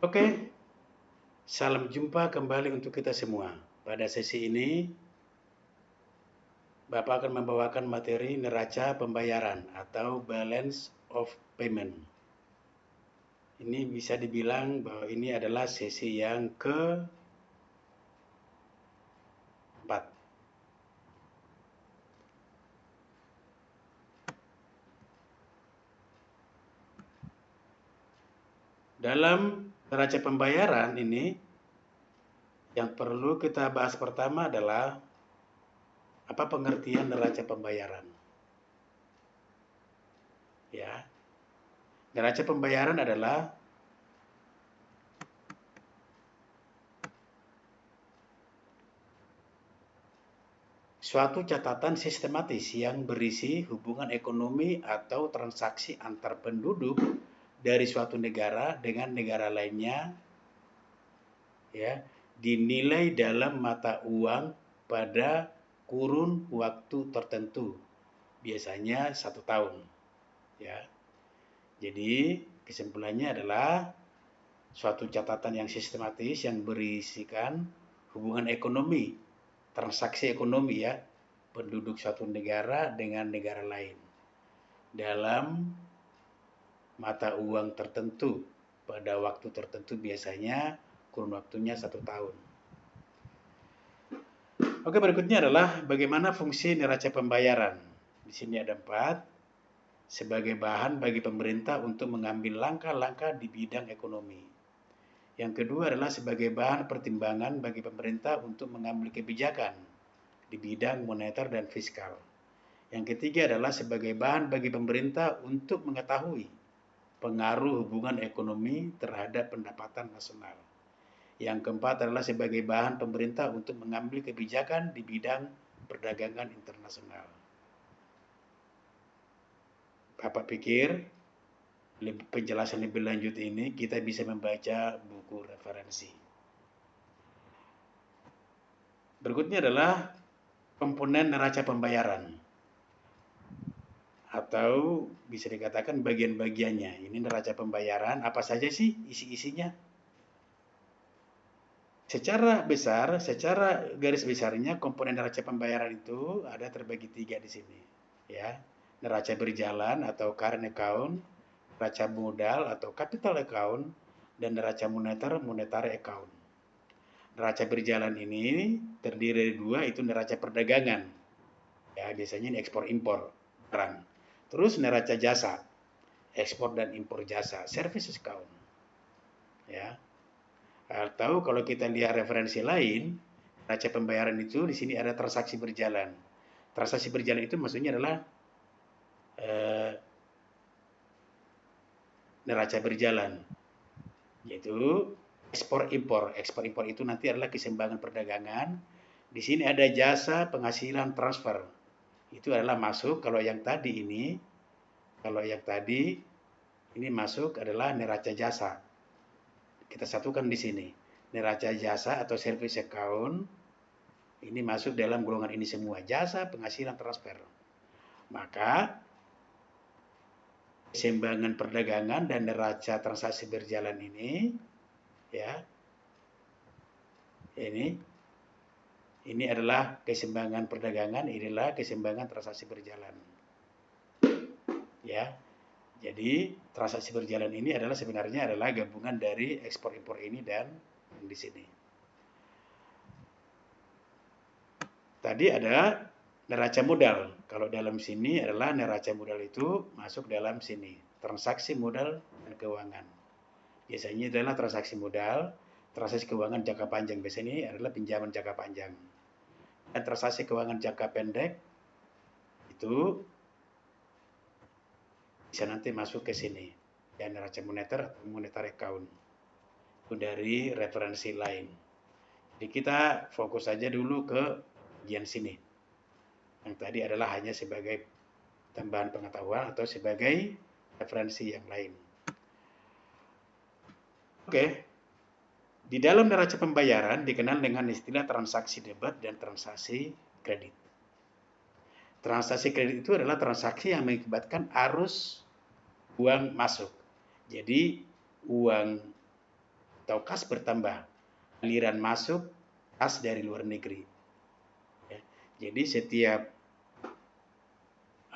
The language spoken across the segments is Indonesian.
Oke, salam jumpa kembali untuk kita semua. Pada sesi ini, Bapak akan membawakan materi neraca pembayaran atau balance of payment. Ini bisa dibilang bahwa ini adalah sesi yang keempat. Dalam neraca pembayaran ini, yang perlu kita bahas pertama adalah apa pengertian neraca pembayaran. Ya, neraca pembayaran adalah suatu catatan sistematis yang berisi hubungan ekonomi atau transaksi antar penduduk dari suatu negara dengan negara lainnya, ya, dinilai dalam mata uang pada kurun waktu tertentu, biasanya 1 tahun. Ya, jadi kesimpulannya adalah suatu catatan yang sistematis yang berisikan hubungan ekonomi, transaksi ekonomi ya, penduduk suatu negara dengan negara lain dalam mata uang tertentu pada waktu tertentu, biasanya kurun waktunya 1 tahun. Oke, berikutnya adalah bagaimana fungsi neraca pembayaran. Di sini ada 4. Sebagai bahan bagi pemerintah untuk mengambil langkah-langkah di bidang ekonomi. Yang kedua adalah sebagai bahan pertimbangan bagi pemerintah untuk mengambil kebijakan di bidang moneter dan fiskal. Yang ketiga adalah sebagai bahan bagi pemerintah untuk mengetahui pengaruh hubungan ekonomi terhadap pendapatan nasional. Yang keempat adalah sebagai bahan pemerintah untuk mengambil kebijakan di bidang perdagangan internasional. Bapak pikir penjelasan lebih lanjut ini kita bisa membaca buku referensi. Berikutnya adalah komponen neraca pembayaran atau bisa dikatakan bagian-bagiannya. Ini neraca pembayaran, apa saja sih isi-isinya? Secara garis besarnya komponen neraca pembayaran itu ada terbagi 3 di sini, ya. Neraca berjalan atau current account, neraca modal atau capital account, dan neraca moneter monetary account. Neraca berjalan ini terdiri dari 2, itu neraca perdagangan. Ya, biasanya ini ekspor impor barang. Terus neraca jasa, ekspor dan impor jasa, services account. Ya. Atau kalau kita lihat referensi lain, neraca pembayaran itu di sini ada transaksi berjalan. Transaksi berjalan itu maksudnya adalah neraca berjalan, yaitu ekspor impor. Ekspor impor itu nanti adalah keseimbangan perdagangan. Di sini ada jasa, penghasilan, transfer. Itu adalah masuk. Kalau yang tadi ini masuk adalah neraca jasa. Kita satukan di sini. Neraca jasa atau service account ini masuk dalam golongan ini semua. Jasa, penghasilan, transfer. Maka keseimbangan perdagangan dan neraca transaksi berjalan ini, ya, ini adalah keseimbangan perdagangan, inilah keseimbangan transaksi berjalan. Ya. Jadi transaksi berjalan ini adalah sebenarnya adalah gabungan dari ekspor impor ini dan di sini. Tadi ada neraca modal. Kalau dalam sini adalah neraca modal itu masuk dalam sini. Transaksi modal dan keuangan. Biasanya adalah transaksi modal, transaksi keuangan jangka panjang. Biasanya ini adalah pinjaman jangka panjang. Dan transaksi keuangan jangka pendek itu bisa nanti masuk ke sini. Ya, neraca moneter atau monetary account. Itu dari referensi lain. Jadi kita fokus saja dulu ke bagian sini. Yang tadi adalah hanya sebagai tambahan pengetahuan atau sebagai referensi yang lain. Oke. Di dalam neraca pembayaran dikenal dengan istilah transaksi debit dan transaksi kredit. Transaksi kredit itu adalah transaksi yang mengakibatkan arus uang masuk. Jadi uang atau kas bertambah. Aliran masuk kas dari luar negeri. Ya. Jadi setiap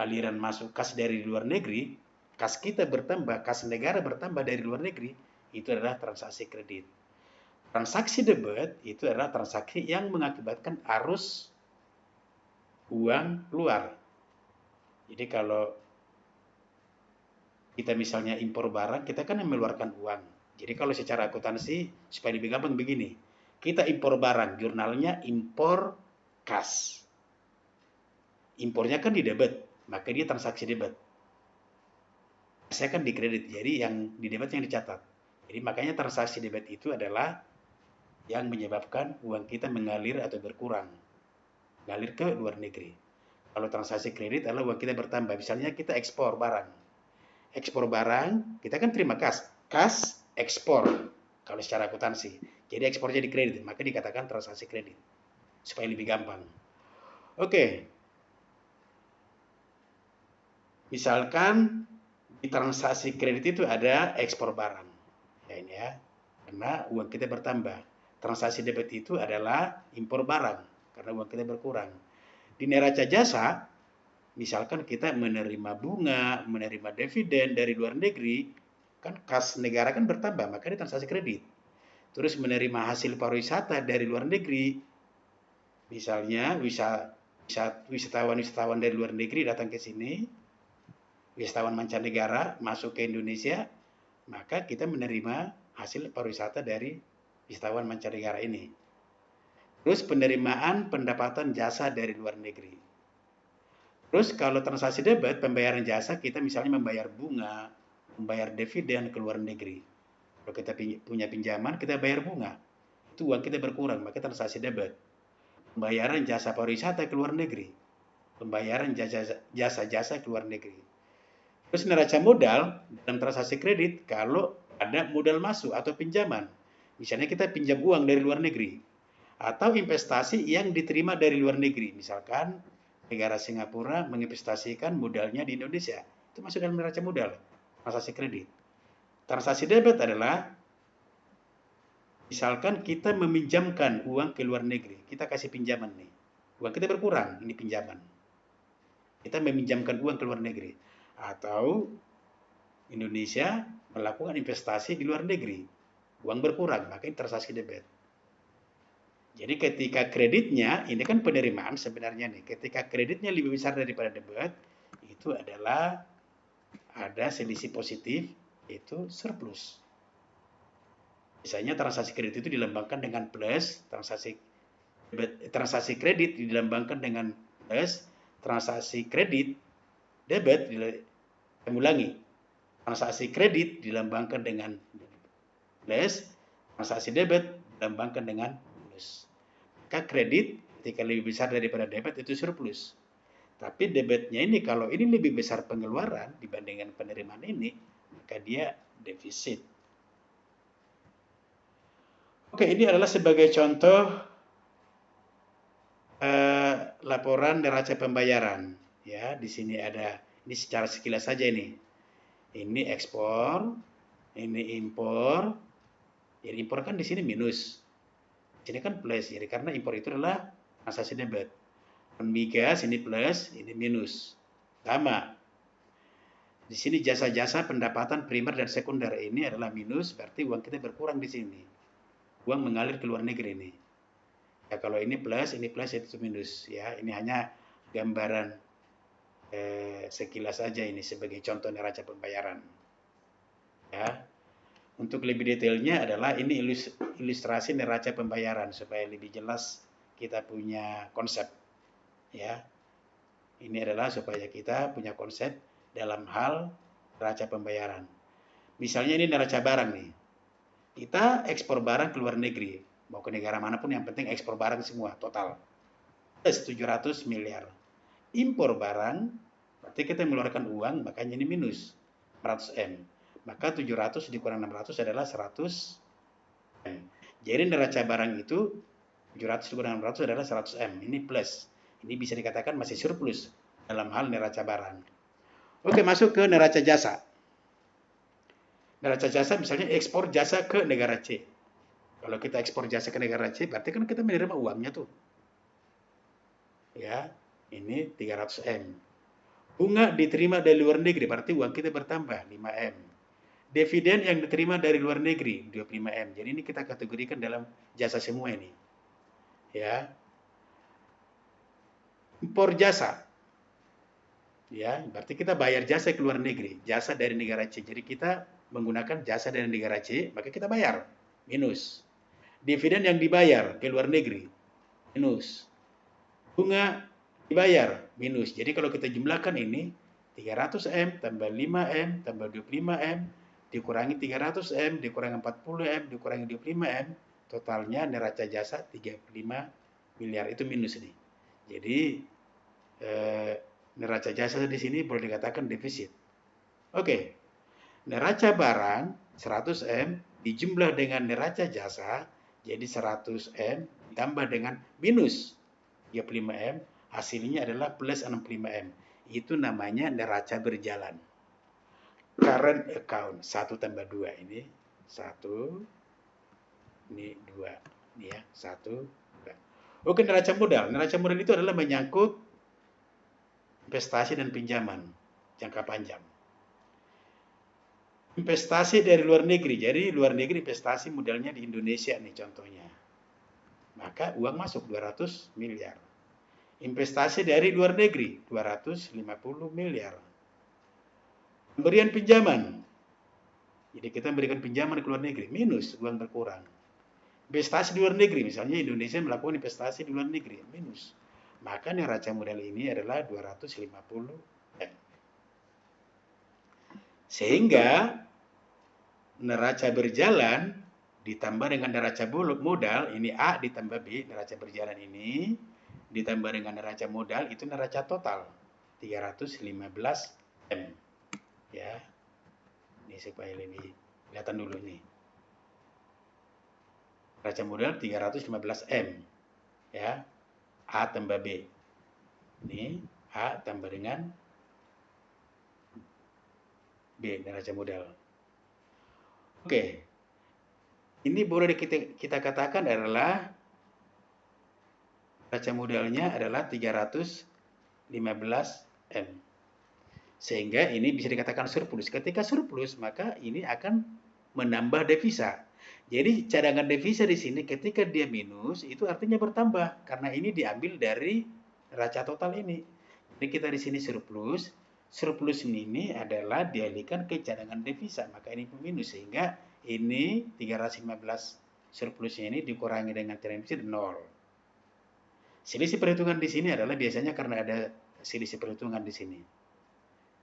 aliran masuk kas dari luar negeri, kas kita bertambah, kas negara bertambah dari luar negeri, itu adalah transaksi kredit. Transaksi debit itu adalah transaksi yang mengakibatkan arus uang keluar. Jadi kalau kita misalnya impor barang, kita kan mengeluarkan uang. Jadi kalau secara akuntansi, supaya lebih gampang begini, kita impor barang, jurnalnya impor kas. Impornya kan di debit, maka dia transaksi debit. Saya kan di kredit, jadi yang di debit yang dicatat. Jadi makanya transaksi debit itu adalah yang menyebabkan uang kita mengalir atau berkurang. Mengalir ke luar negeri. Kalau transaksi kredit adalah uang kita bertambah. Misalnya kita ekspor barang. Ekspor barang, kita kan terima kas. Kas, ekspor. Kalau secara akuntansi. Jadi ekspornya di kredit, maka dikatakan transaksi kredit. Supaya lebih gampang. Oke. Misalkan di transaksi kredit itu ada ekspor barang. Ya ini ya. Karena uang kita bertambah. Transaksi debit itu adalah impor barang karena uang kita berkurang. Di neraca jasa, misalkan kita menerima bunga, menerima dividen dari luar negeri, kan kas negara kan bertambah, maka ini transaksi kredit. Terus menerima hasil pariwisata dari luar negeri, misalnya wisatawan dari luar negeri datang ke sini, wisatawan mancanegara masuk ke Indonesia, maka kita menerima hasil pariwisata dari wisatawan mancanegara ini. Terus penerimaan pendapatan jasa dari luar negeri. Terus kalau transaksi debit, pembayaran jasa, kita misalnya membayar bunga, membayar dividen ke luar negeri. Kalau kita punya pinjaman, kita bayar bunga. Itu uang kita berkurang, maka transaksi debit. Pembayaran jasa pariwisata ke luar negeri. Pembayaran jasa-jasa ke luar negeri. Terus neraca modal dalam transaksi kredit, kalau ada modal masuk atau pinjaman. Misalnya kita pinjam uang dari luar negeri. Atau investasi yang diterima dari luar negeri. Misalkan negara Singapura menginvestasikan modalnya di Indonesia. Itu masuk dalam neraca modal, transaksi kredit. Transaksi debit adalah misalkan kita meminjamkan uang ke luar negeri. Kita kasih pinjaman nih. Uang kita berkurang, ini pinjaman. Kita meminjamkan uang ke luar negeri. Atau Indonesia melakukan investasi di luar negeri. Uang berkurang, maka ini transaksi debit. Jadi ketika kreditnya, ini kan penerimaan sebenarnya nih, ketika kreditnya lebih besar daripada debit, itu adalah ada selisih positif, itu surplus. Misalnya transaksi kredit itu dilambangkan dengan plus, transaksi kredit dilambangkan dengan plus, transaksi kredit debit, ulangi, transaksi kredit dilambangkan dengan plus, transaksi debit dilambangkan dengan plus. Maka kredit ketika lebih besar daripada debit itu surplus. Tapi debitnya ini kalau ini lebih besar pengeluaran dibandingkan penerimaan ini, maka dia defisit. Oke, ini adalah sebagai contoh laporan neraca pembayaran. Ya, di sini ada, ini secara sekilas saja ini. Ini ekspor, ini impor. Jadi impor kan di sini minus. Ini kan plus, jadi karena impor itu adalah transaksi debit. Migas ini plus, ini minus. Sama. Di sini jasa-jasa pendapatan primer dan sekunder ini adalah minus, berarti uang kita berkurang di sini. Uang mengalir ke luar negeri ini. Ya kalau ini plus itu minus. Ya ini hanya gambaran sekilas saja ini sebagai contoh neraca pembayaran. Ya. Untuk lebih detailnya adalah ini ilustrasi neraca pembayaran supaya lebih jelas kita punya konsep. Ya. Ini adalah supaya kita punya konsep dalam hal neraca pembayaran. Misalnya ini neraca barang nih. Kita ekspor barang ke luar negeri, mau ke negara manapun yang penting ekspor barang semua total. Plus 700 miliar. Impor barang, berarti kita mengeluarkan uang, makanya ini minus 100 M. Maka 700 dikurang 600 adalah 100 M. Jadi neraca barang itu 700 dikurang 600 adalah 100 M. Ini plus. Ini bisa dikatakan masih surplus dalam hal neraca barang. Oke, masuk ke neraca jasa. Neraca jasa misalnya ekspor jasa ke negara C. Kalau kita ekspor jasa ke negara C, berarti kan kita menerima uangnya tuh. Ya, ini 300 M. Bunga diterima dari luar negeri, berarti uang kita bertambah 5 M. Dividen yang diterima dari luar negeri 25 M. Jadi ini kita kategorikan dalam jasa semua ini. Ya. Impor jasa. Ya, berarti kita bayar jasa ke luar negeri, jasa dari negara C. Jadi kita menggunakan jasa dari negara C, maka kita bayar minus. Dividen yang dibayar ke luar negeri minus. Bunga dibayar minus. Jadi kalau kita jumlahkan ini 300 M tambah 5 M tambah 25 M dikurangi 300 M dikurangi 40 M dikurangi 25 M, totalnya neraca jasa 35 miliar, itu minus nih. Jadi neraca jasa di sini boleh dikatakan defisit. Oke. Neraca barang 100 M dijumlah dengan neraca jasa jadi 100 M ditambah dengan minus 35 M, hasilnya adalah plus 65 M. Itu namanya neraca berjalan. Current account 1 tambah 2 ini 1 ini 2 ini ya 1 2. Oke, neraca modal. Neraca modal itu adalah menyangkut investasi dan pinjaman jangka panjang. Investasi dari luar negeri. Jadi luar negeri investasi modalnya di Indonesia nih contohnya. Maka uang masuk 200 miliar. Investasi dari luar negeri 250 miliar. Pemberian pinjaman. Jadi kita memberikan pinjaman ke luar negeri, minus, uang berkurang. Investasi di luar negeri, misalnya Indonesia melakukan investasi di luar negeri, minus. Maka neraca modal ini adalah 250 M. Sehingga neraca berjalan ditambah dengan neraca modal, ini A ditambah B, neraca berjalan ini ditambah dengan neraca modal, itu neraca total 315 M. Ya. Ini supaya lebih kelihatan dulu nih. Neraca modal 315 M. Ya. A tambah B. Ini A tambah dengan B, neraca modal. Oke. Ini boleh kita katakan adalah neraca modalnya adalah 315 M. Sehingga ini bisa dikatakan surplus. Ketika surplus, maka ini akan menambah devisa. Jadi cadangan devisa di sini ketika dia minus, itu artinya bertambah. Karena ini diambil dari neraca total ini. Jadi kita di sini surplus. Surplus ini adalah dialihkan ke cadangan devisa. Maka ini minus. Sehingga ini 315 surplusnya ini dikurangi dengan cadangan devisa 0. Selisih perhitungan di sini adalah biasanya karena ada selisih perhitungan di sini.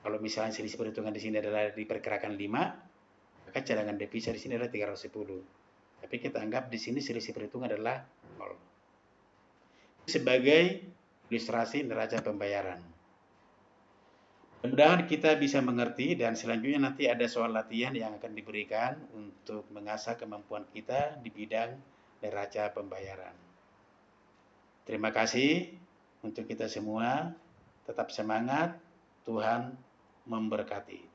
Kalau misalnya selisih perhitungan di sini adalah diperkirakan 5, maka cadangan devisa di sini adalah 310. Tapi kita anggap di sini selisih perhitungan adalah 0. Sebagai ilustrasi neraca pembayaran. Mudah-mudahan kita bisa mengerti dan selanjutnya nanti ada soal latihan yang akan diberikan untuk mengasah kemampuan kita di bidang neraca pembayaran. Terima kasih untuk kita semua. Tetap semangat. Tuhan memberkati.